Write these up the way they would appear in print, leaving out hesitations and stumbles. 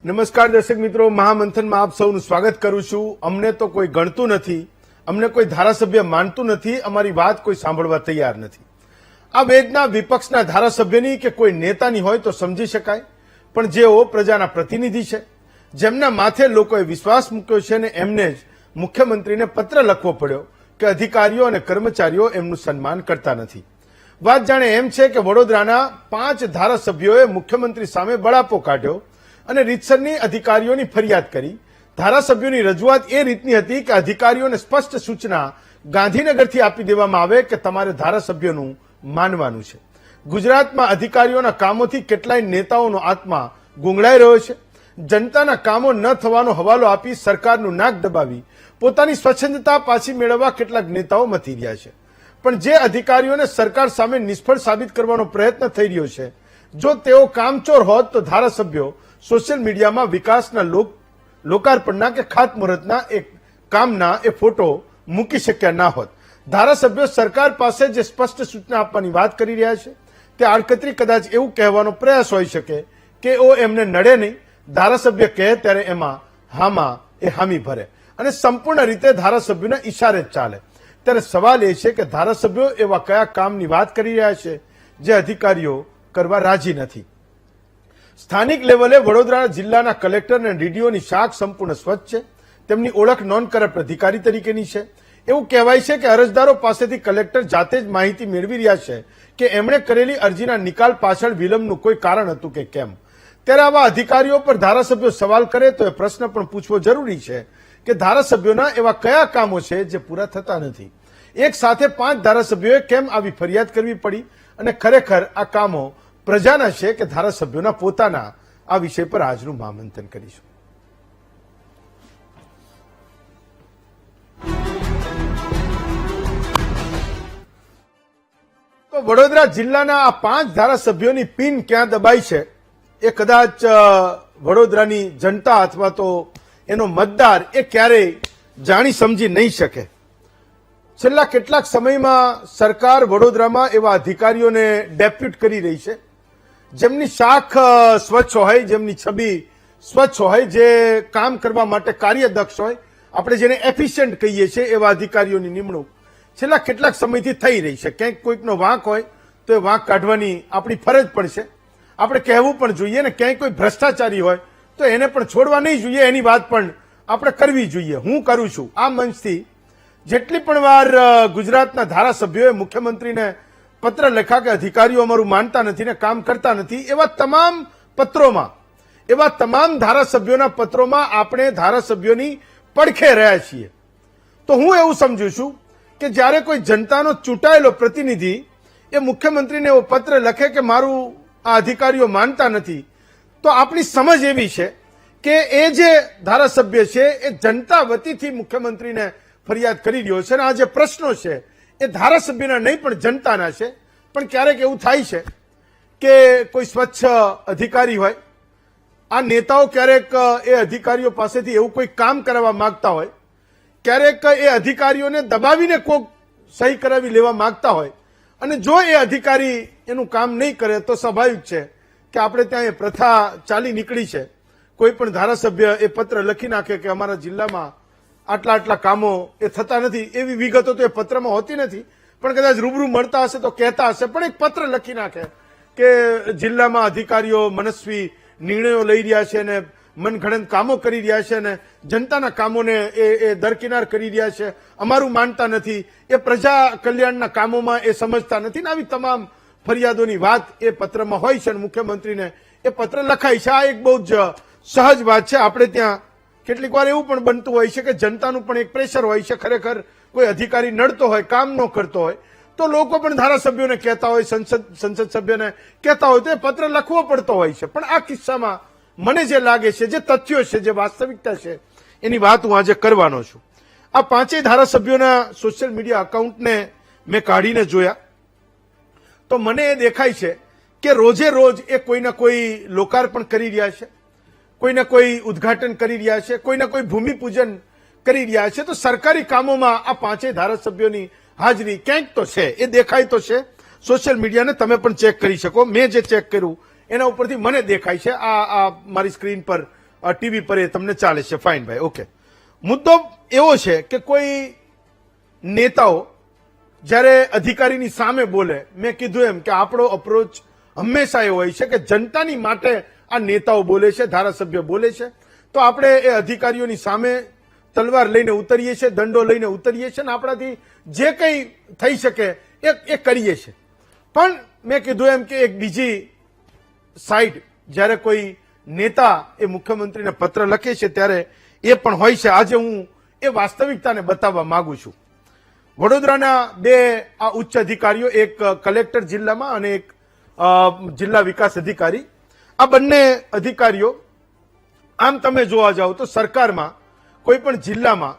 નમસ્કાર દર્શક મિત્રો, મહામંથનમાં આપ સૌનું સ્વાગત કરું છું. અમને તો કોઈ ગણતું નથી, અમને કોઈ ધારાસભ્ય માનતું નથી, અમારી વાત કોઈ સાંભળવા તૈયાર નથી. આ વેદના વિપક્ષના ધારાસભ્યની કે કોઈ નેતાની હોય તો સમજી શકાય, પણ જેઓ પ્રજાના પ્રતિનિધિ છે, જેમના માથે લોકોએ વિશ્વાસ મૂક્યો છે, ને એમને જ મુખ્યમંત્રીને પત્ર લખવો પડ્યો કે અધિકારીઓ અને કર્મચારીઓ એમનું સન્માન કરતા નથી. વાત જાણે એમ છે કે વડોદરાના 5 ધારાસભ્યોએ મુખ્યમંત્રી સામે બળાપો કાઢ્યો અને રીતસરની અધિકારીઓની ફરિયાદ કરી. ધારાસભ્યોની રજૂઆત એ રીતની હતી કે અધિકારીઓને સ્પષ્ટ સૂચના ગાંધીનગરથી આપી દેવામાં આવે કે તમારે ધારાસભ્યોનું માનવાનું છે. ગુજરાતમાં અધિકારીઓના કામોથી કેટલાય નેતાઓનો આત્મા ગુંગળાઈ રહ્યો છે. જનતાના કામો ન થવાનો હવાલો આપી સરકારનું નાક દબાવી પોતાની સ્વચ્છંદતા પાછી મેળવવા કેટલાક નેતાઓ મથી રહ્યા છે. પણ જે અધિકારીઓને સરકાર સામે નિષ્ફળ સાબિત કરવાનો પ્રયત્ન થઈ રહ્યો છે, જો તેઓ કામચોર હોત તો ધારાસભ્યો સોશિયલ મીડિયામાં વિકાસના લોકાર્પણના કે ખાતમુહૂર્તના એક કામના એ ફોટો મૂકી શક્યા ના હોત. ધારાસભ્યો સરકાર પાસે જે સ્પષ્ટ સૂચના આપવાની વાત કરી રહ્યા છે તે આડકતરી કદાચ એવું કહેવાનો પ્રયાસ હોઈ શકે કે ઓ એમને નડે નહીં, ધારાસભ્ય કહે ત્યારે એમાં હામાં એ હામી ભરે અને સંપૂર્ણ રીતે ધારાસભ્યોના ઈશારે જ ચાલે. ત્યારે સવાલ એ છે કે ધારાસભ્યો એવા કયા કામની વાત કરી રહ્યા છે જે અધિકારીઓ કરવા રાજી નથી. સ્થાનિક લેવલે વડોદરા જિલ્લાના કલેક્ટર અને ડીડીઓની શાખ સંપૂર્ણ સ્વચ્છ છે. તેમની ઓળખ નોન કરપ્ટ અધિકારી તરીકેની છે. એવું કહેવાય છે કે અરજદારો પાસેથી કલેક્ટર જાતે જ માહિતી મેળવી રહ્યા છે કે એમણે કરેલી અરજીના નિકાલ પાછળ વિલંબનું કોઈ કારણ હતું કે કેમ. ત્યારે આવા અધિકારીઓ પર ધારાસભ્યો સવાલ કરે તો એ પ્રશ્ન પણ પૂછવો જરૂરી છે કે ધારાસભ્યોના એવા કયા કામો છે જે પૂરા થતા નથી. એક સાથે 5 ધારાસભ્યોએ કેમ આવી ફરિયાદ કરવી પડી અને ખરેખર આ કામો પ્રજાના છે કે ધારાસભ્યોના પોતાના, આ વિષય પર આજનું મહામંથન કરીશું. તો વડોદરા જિલ્લાના આ 5 ધારાસભ્યોની પિન ક્યાં દબાઈ છે એ કદાચ વડોદરાની જનતા અથવા તો એનો મતદાર એ ક્યારેય જાણી સમજી નહીં શકે. છેલ્લા કેટલાક સમયમાં સરકાર વડોદરામાં એવા અધિકારીઓને ડેપ્યુટ કરી રહી છે જેમની શાખ સ્વચ્છ હોય, જેમની છબી સ્વચ્છ હોય, જે કામ કરવા માટે કાર્યદક્ષ હોય, આપણે જેને એફિશિયન્ટ કહીએ છીએ એવા અધિકારીઓની નિમણૂક છેલ્લા કેટલાક સમયથી થઈ રહી છે. ક્યાંક કોઈકનો વાંક હોય તો એ વાંક કાઢવાની આપણી ફરજ પણ છે, આપણે કહેવું પણ જોઈએ, ને ક્યાંય કોઈ ભ્રષ્ટાચારી હોય તો એને પણ છોડવા નહીં જોઈએ, એની વાત પણ આપણે કરવી જોઈએ. હું કરું છું આ મંચથી. જેટલી પણ વાર ગુજરાતના ધારાસભ્યોએ મુખ્યમંત્રીને પત્ર લખ્યા કે અધિકારીઓ અમારું માનતા નથી ને કામ કરતા નથી, એવા તમામ પત્રોમાં, એવા તમામ ધારાસભ્યોના પત્રોમાં આપણે ધારાસભ્યોની પડખે રહ્યા છીએ. તો હું એવું સમજુ છું કે જ્યારે કોઈ જનતાનો ચૂંટાયેલો પ્રતિનિધિ એ મુખ્યમંત્રીને એવો પત્ર લખે કે મારું આ અધિકારીઓ માનતા નથી, તો આપણી સમજ એવી છે કે એ જે ધારાસભ્ય છે એ જનતા વતીથી મુખ્યમંત્રીને ફરિયાદ કરી રહ્યો છે અને આ જે પ્રશ્નો છે એ ધારાસભ્યના નહીં પણ જનતાના છે. પણ ક્યારેક એવું થાય છે કે કોઈ સ્વચ્છ અધિકારી હોય, આ નેતાઓ ક્યારેક એ અધિકારીઓ પાસેથી એવું કોઈ કામ કરાવવા માંગતા હોય, ક્યારેક એ અધિકારીઓને દબાવીને કોઈક સહી કરાવી લેવા માંગતા હોય, અને જો એ અધિકારી એનું કામ નહીં કરે તો સ્વાભાવિક છે કે આપણે ત્યાં એ પ્રથા ચાલી નીકળી છે. કોઈ પણ ધારાસભ્ય એ પત્ર લખી નાખે કે અમારા જિલ્લામાં આટલા આટલા કામો એ થતા નથી. એવી વિગતો તો એ પત્રમાં હોતી નથી, પણ કદાચ રૂબરૂ મળતા હશે તો કહેતા હશે. પણ એક પત્ર લખી નાખે કે જિલ્લામાં અધિકારીઓ મનસ્વી નિર્ણયો લઈ રહ્યા છે અને મનગણત કામો કરી રહ્યા છે અને જનતાના કામોને એ દરકિનાર કરી રહ્યા છે, અમારું માનતા નથી, એ પ્રજા કલ્યાણના કામોમાં એ સમજતા નથી. ને આવી તમામ ફરિયાદોની વાત એ પત્રમાં હોય છે અને મુખ્યમંત્રીને એ પત્ર લખાય છે. આ એક બહુ જ સહજ વાત છે. આપણે ત્યાં કેટલીક વાર એવું પણ બનતું હોય છે કે જનતાનું પણ એક પ્રેશર હોય છે. ખરેખર કોઈ અધિકારી નડતો હોય, કામ ન કરતો હોય તો લોકો પણ ધારાસભ્યોને કહેતા હોય, સંસદ સભ્યને કહેતા હોય તો એ પત્ર લખવો પડતો હોય છે. પણ આ કિસ્સામાં મને જે લાગે છે, જે તથ્યો છે, જે વાસ્તવિકતા છે, એની વાત હું આજે કરવાનો છું. આ 5 ધારાસભ્યોના સોશિયલ મીડિયા એકાઉન્ટને મેં કાઢીને જોયા તો મને એ દેખાય છે કે રોજે રોજ એ કોઈના કોઈ લોકાર્પણ કરી રહ્યા છે, કોઈને કોઈ ઉદ્ઘાટન કરી રહ્યા છે, કોઈને કોઈ ભૂમિપૂજન કરી રહ્યા છે. તો સરકારી કામોમાં આ 5 ધારાસભ્યોની હાજરી ક્યાંક તો છે, એ દેખાય તો છે. સોશિયલ મીડિયાને તમે પણ ચેક કરી શકો. મેં જે ચેક કર્યું એના ઉપરથી મને દેખાય છે. આ મારી સ્ક્રીન પર ટીવી પર એ તમને ચાલે છે, ફાઇન ભાઈ, ઓકે. મુદ્દો એવો છે કે કોઈ નેતાઓ જ્યારે અધિકારીની સામે બોલે, મેં કીધું એમ કે આપણો અપ્રોચ હંમેશા એવો હોય છે કે જનતાની માટે આ નેતાઓ બોલે છે, ધારાસભ્ય બોલે છે, તો આપણે એ અધિકારીઓની સામે તલવાર લઈને ઉતરીએ છીએ, દંડો લઈને ઉતરીએ છીએ, અને આપણાથી જે કંઈ થઈ શકે એ કરીએ છીએ. પણ મેં કીધું એમ કે એક બીજી સાઈડ જ્યારે કોઈ નેતા એ મુખ્યમંત્રીને પત્ર લખે છે ત્યારે એ પણ હોય છે. આજે હું એ વાસ્તવિકતાને બતાવવા માંગુ છું. વડોદરાના બે આ ઉચ્ચ અધિકારીઓ, એક કલેક્ટર જિલ્લામાં અને એક જિલ્લા વિકાસ અધિકારી, આ બંને અધિકારીઓ આમ તમે જોવા જાઓ તો સરકારમાં કોઈ પણ જિલ્લામાં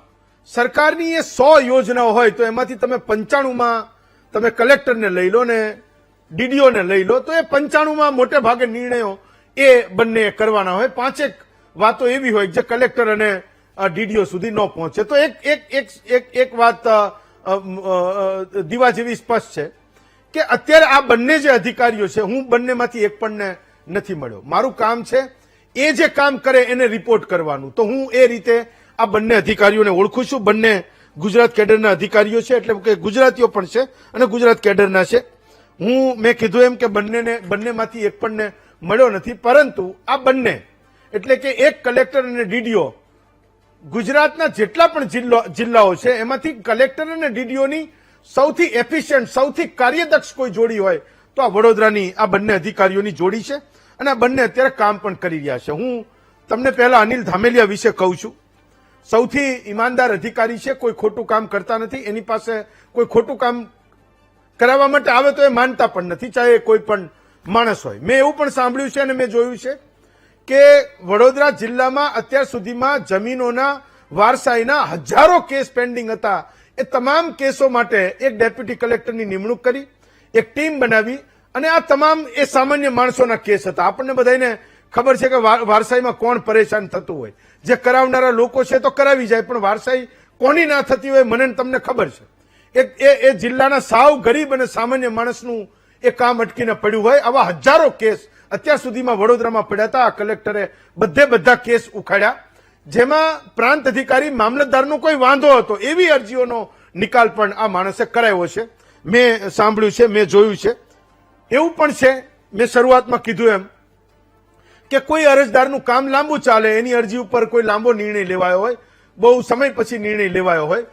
સરકારની એ 100 યોજનાઓ હોય તો એમાંથી તમે 95માં તમે કલેક્ટરને લઈ લો ને ડીડીઓને લઈ લો તો એ 95માં મોટે ભાગે નિર્ણયો એ બંને કરવાના હોય. 5 વાતો એવી હોય જે કલેક્ટર અને ડીડીઓ સુધી ન પહોંચે. તો એક વાત દીવા જેવી સ્પષ્ટ છે કે અત્યારે આ બંને જે અધિકારીઓ છે, હું બંનેમાંથી એક પણને નથી મળ્યો. મારું કામ છે એ જે કામ કરે એને રિપોર્ટ કરવાનું. તો હું એ રીતે આ બંને અધિકારીઓને ઓળખું છું. બંને ગુજરાત કેડરના અધિકારીઓ છે, એટલે કે ગુજરાતીઓ પણ છે અને ગુજરાત કેડરના છે. મેં કીધું એમ કે બંનેમાંથી એક પણને મળ્યો નથી. પરંતુ આ બંને એટલે કે એક કલેક્ટર અને ડીડીઓ, ગુજરાતના જેટલા પણ જિલ્લાઓ છે એમાંથી કલેક્ટર અને ડીડીઓની સૌથી એફિશિયન્ટ, સૌથી કાર્યદક્ષ કોઈ જોડી હોય તો આ વડોદરાની આ બંને અધિકારીઓની જોડી છે, અને આ બંને અત્યારે કામ પણ કરી રહ્યા છે. હું તમને પહેલા અનિલ ધામેલિયા વિશે કહું છું. સૌથી ઈમાનદાર અધિકારી છે, કોઈ ખોટું કામ કરતા નથી. એની પાસે કોઈ ખોટું કામ કરાવવા માટે આવે તો એ માનતા પણ નથી, ચાહે કોઈ પણ માણસ હોય. મેં એવું પણ સાંભળ્યું છે અને મેં જોયું છે કે વડોદરા જિલ્લામાં અત્યાર સુધીમાં જમીનોના વારસાઈના હજારો કેસ પેન્ડિંગ હતા. એ તમામ કેસો માટે એક ડેપ્યુટી કલેક્ટરની નિમણૂક કરી, એક ટીમ બનાવી, અને આ તમામ એ સામાન્ય માણસોના કેસ હતા. આપણને બધાને ખબર છે કે વારસાઈમાં કોણ પરેશાન થતું હોય. જે કરાવનારા લોકો છે તો કરાવી જાય, પણ વારસાઈ કોની ના થતી હોય મને તમને ખબર છે. એ જિલ્લાના સાવ ગરીબ અને સામાન્ય માણસનું એ કામ અટકીને પડ્યું હોય. આવા હજારો કેસ અત્યાર સુધીમાં વડોદરામાં પડ્યા હતા. આ કલેક્ટરે બધા કેસ ઉખાડ્યા, જેમાં પ્રાંત અધિકારી મામલતદારનો કોઈ વાંધો હતો એવી અરજીઓનો નિકાલ પણ આ માણસે કરાયો છે. મેં સાંભળ્યું છે, મેં જોયું છે. એવું પણ છે, મેં શરૂઆતમાં કીધું એમ કે કોઈ અરજદારનું કામ લાંબુ ચાલે, એની અરજી ઉપર કોઈ લાંબો નિર્ણય લેવાયો હોય, બહુ સમય પછી નિર્ણય લેવાયો હોય,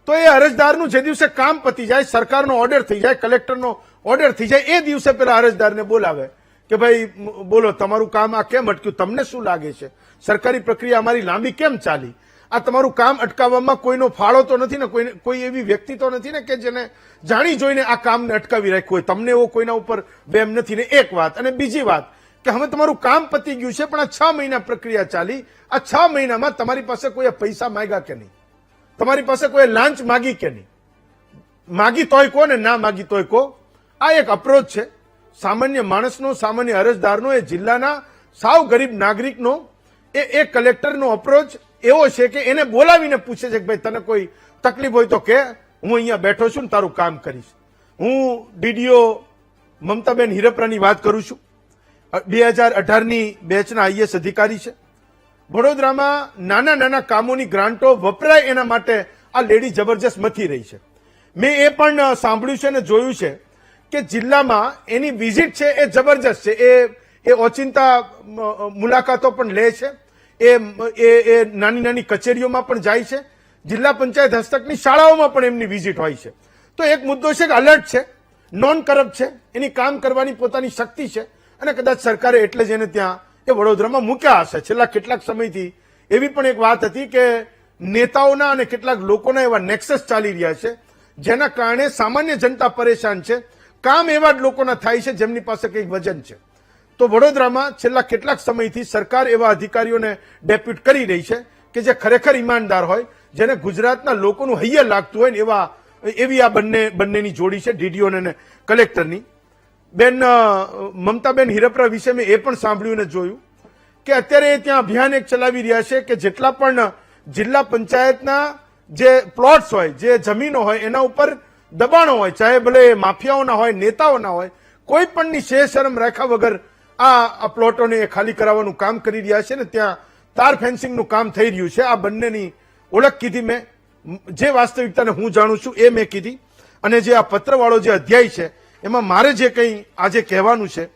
તો એ અરજદારનું જે દિવસે કામ પતી જાય, સરકારનો ઓર્ડર થઈ જાય, કલેક્ટરનો ઓર્ડર થઈ જાય, એ દિવસે પેલા અરજદારને બોલાવે કે ભાઈ બોલો, તમારું કામ આ કેમ અટક્યું, તમને શું લાગે છે, સરકારી પ્રક્રિયા અમારી લાંબી કેમ ચાલી, આ તમારું કામ અટકાવવામાં કોઈનો ફાળો તો નથી ને, કોઈ એવી વ્યક્તિ તો નથી ને કે જેને જાણી જોઈને આ કામને અટકાવી રાખ્યું હોય, તમને એવો કોઈના ઉપર બેમ નથી ને. એક વાત. અને બીજી વાત કે હવે તમારું કામ પતી ગયું છે, પણ આ 6 મહિના પ્રક્રિયા ચાલી. આ 6 મહિનામાં તમારી પાસે કોઈ પૈસા માંગ્યા કે નહીં, તમારી પાસે કોઈ લાંચ માગી કે નહીં, માગી તોય કો ને ના માગી તોય કો. આ એક અપ્રોચ છે સામાન્ય માણસનો, સામાન્ય અરજદારનો, એ જિલ્લાના સાવ ગરીબ નાગરિકનો. એ કલેક્ટરનો અપ્રોચ એવો છે કે એને બોલાવીને પૂછે છે કે ભાઈ તને કોઈ તકલીફ હોય તો કે, હું અહીંયા બેઠો છું ને તારું કામ કરીશ. હું ડીડીઓ મમતાબેન હિરપરાની વાત કરું છું. 2018ની બેચના આઈએસ અધિકારી છે. વડોદરામાં નાના નાના કામોની ગ્રાન્ટો વપરાય એના માટે આ લેડી જબરજસ્ત મથી રહી છે. મેં એ પણ સાંભળ્યું છે અને જોયું છે કે જિલ્લામાં એની વિઝિટ છે એ જબરજસ્ત છે. એ ઓચિંતા મુલાકાતો પણ લે છે. એ નાની નાની કચેરીઓમાં પણ જાય છે. જિલ્લા પંચાયત હસ્તકની શાળાઓમાં પણ એમની વિઝિટ હોય છે. તો એક મુદ્દો છે કે અલર્ટ છે, નોન કરપ્ટ છે, એની કામ કરવાની પોતાની શક્તિ છે, અને કદાચ સરકારે એટલે જ એને ત્યાં એ વડોદરામાં મૂક્યા હશે. છેલ્લા કેટલાક સમયથી એવી પણ એક વાત હતી કે નેતાઓના અને કેટલાક લોકોના એવા નેક્સસ ચાલી રહ્યા છે જેના કારણે સામાન્ય જનતા પરેશાન છે. કામ એવા જ લોકોના થાય છે જેમની પાસે કંઈક વજન છે. તો વડોદરામાં છેલ્લા કેટલાક સમયથી સરકાર એવા અધિકારીઓને ડેપ્યુટ કરી રહી છે કે જે ખરેખર ઈમાનદાર હોય, જેને ગુજરાતના લોકોનું હૈયે લાગતું હોય ને એવી આ બંનેની જોડી છે, ડીડીઓ અને કલેક્ટરની. બેન મમતાબેન હિરપરા વિશે મેં એ પણ સાંભળ્યું ને જોયું કે અત્યારે ત્યાં અભિયાન એક ચલાવી રહ્યા છે કે જેટલા પણ જિલ્લા પંચાયતના જે પ્લોટ્સ હોય, જે જમીનો હોય, એના ઉપર દબાણો હોય, ચાહે ભલે માફિયાઓના હોય, નેતાઓના હોય, કોઈ પણની શરમ રાખ્યા વગર આ પ્લોટોને ખાલી કરાવવાનું કામ કરી રહ્યા છે ને ત્યાં તાર ફેન્સિંગનું કામ થઈ રહ્યું છે. આ બંનેની ઓળખ કીધી મેં, જે વાસ્તવિકતાને હું જાણું છું એ મેં કીધી, અને જે આ પત્રવાળો જે અધ્યાય છે એમાં મારે જે કંઈ આજે કહેવાનું છે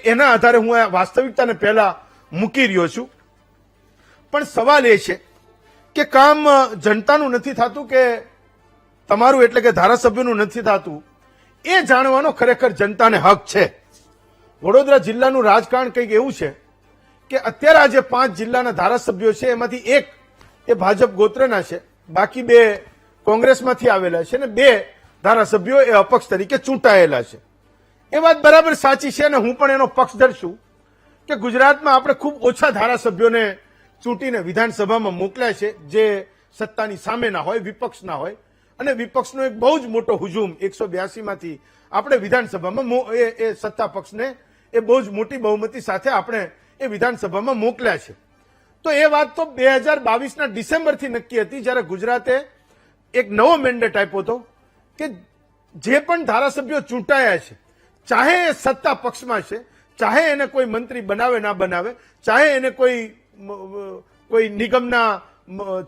એના આધારે હું આ વાસ્તવિકતાને પહેલા મૂકી રહ્યો છું. પણ સવાલ એ છે કે કામ જનતાનું નથી થતું કે તમારું એટલે કે ધારાસભ્યનું નથી થતું, એ જાણવાનો ખરેખર જનતાને હક છે. વડોદરા જિલ્લાનું રાજકારણ કંઈક એવું છે કે અત્યારે આજે 5 જિલ્લાના ધારાસભ્યો છે એમાંથી એક એ ભાજપ ગોત્રના છે, બાકી 2 કોંગ્રેસમાંથી આવેલા છે અને 2 ધારાસભ્યો એ અપક્ષ તરીકે ચૂંટાયેલા છે. એ વાત બરાબર સાચી છે અને હું પણ એનો પક્ષધર છું કે ગુજરાતમાં આપણે ખૂબ ઓછા ધારાસભ્યોને ચૂંટીને વિધાનસભામાં મોકલ્યા છે જે સત્તાની સામેના હોય, વિપક્ષના હોય, અને વિપક્ષનો એક બહુ જ મોટો હુજુમ 182 માંથી આપણે વિધાનસભામાં એ સત્તા પક્ષને એ બહુ જ મોટી બહુમતી સાથે આપણે એ વિધાનસભામાં મોકલ્યા છે. તો એ વાત તો 2022ના ડિસેમ્બરથી નક્કી હતી જ્યારે ગુજરાતે એક નવો મેન્ડેટ આપ્યો હતો કે જે પણ ધારાસભ્યો ચૂંટાયા છે, ચાહે એ સત્તા પક્ષમાં છે, ચાહે એને કોઈ મંત્રી બનાવે ના બનાવે, ચાહે એને કોઈ નિગમના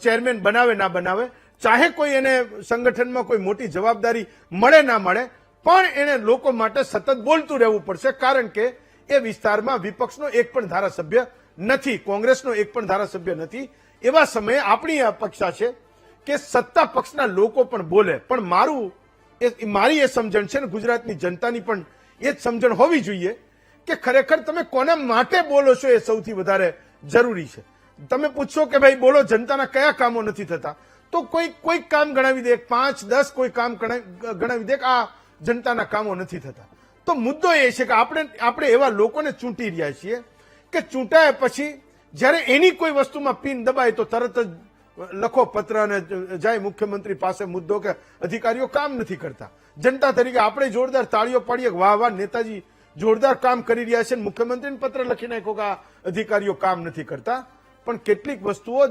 ચેરમેન બનાવે ના બનાવે, ચાહે કોઈ એને સંગઠનમાં કોઈ મોટી જવાબદારી મળે ના મળે, પણ એને લોકો માટે સતત બોલતું રહેવું પડશે, કારણ કે એ વિસ્તારમાં વિપક્ષનો એક પણ ધારાસભ્ય નથી, કોંગ્રેસનો એક પણ ધારાસભ્ય નથી. એવા સમયે આપણી અપેક્ષા છે કે સત્તા પક્ષના લોકો પણ બોલે. પણ મારી એ સમજણ છે ને ગુજરાતની જનતાની પણ એ જ સમજણ હોવી જોઈએ કે ખરેખર તમે કોના માટે બોલો છો એ સૌથી વધારે જરૂરી છે. તમે પૂછશો કે ભાઈ બોલો જનતાના કયા કામો નથી થતા, તો કોઈ કામ ગણાવી દે, 5-10 કોઈ કામ ગણાવી દે કે આ જનતાના કામો નથી થતા. તો મુદ્દો એ છે કે આપણે એવા લોકોને ચૂંટી રહ્યા છીએ કે ચૂંટાયા પછી જ્યારે એની કોઈ વસ્તુમાં પિન દબાય તો તરત જ લખો પત્ર અને જાય મુખ્યમંત્રી પાસે મુદ્દો કે અધિકારીઓ કામ નથી કરતા. જનતા તરીકે આપણે જોરદાર તાળીઓ પાડીએ, વાહ વાહ નેતાજી જોરદાર કામ કરી રહ્યા છે, મુખ્યમંત્રીને પત્ર લખી નાખ્યો કે આ અધિકારીઓ કામ નથી કરતા. પણ કેટલીક વસ્તુઓ